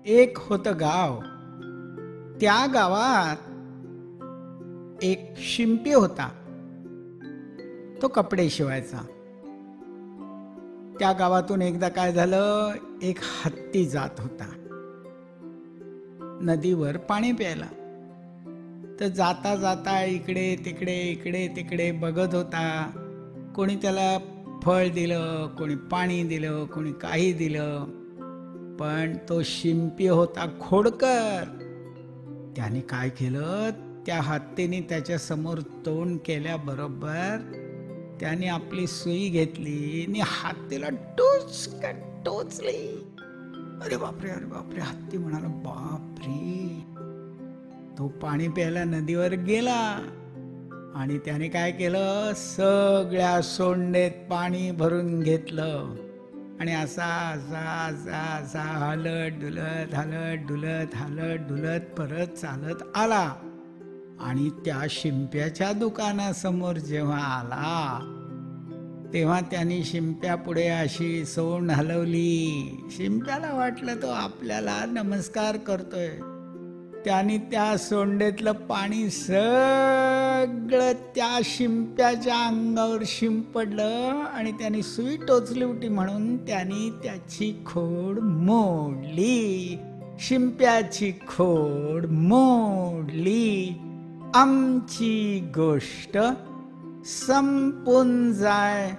एक होतं गाव. त्या गावात एक शिंपी होता. तो कपडे शिवायचा. त्या गावातून एकदा काय झालं, एक हत्ती जात होता नदीवर पाणी प्यायला. तर जाता जाता इकडे तिकडे बघत होता. कोणी त्याला फळ दिलं, कोणी पाणी दिलं, कोणी काही दिलं. पण तो शिंपी होता खोडकर. त्याने काय केलं, त्या हत्तीने त्याच्या समोर तोंड केल्याबरोबर त्याने आपली सुई घेतली आणि हत्तीला टोचली. अरे बापरे, अरे बापरे. हत्ती म्हणाला, बापरे. तो पाणी प्यायला नदीवर गेला आणि त्याने काय केलं, सगळ्या सोंडेत पाणी भरून घेतलं आणि असा असा असा असा हलत डुलत परत चालत आला. आणि त्या शिंप्याच्या दुकानासमोर जेव्हा आला, तेव्हा त्यांनी शिंप्या पुढे अशी सोंड हलवली. शिंप्याला वाटलं तो आपल्याला नमस्कार करतोय. त्याने त्या सोंडेतलं पाणी सगळं त्या शिंप्याच्या अंगावर शिंपडलं आणि त्याने सुई टोचली होती म्हणून त्याने त्याची खोड मोडली. शिंप्याची खोड मोडली. आमची गोष्ट संपून जाय.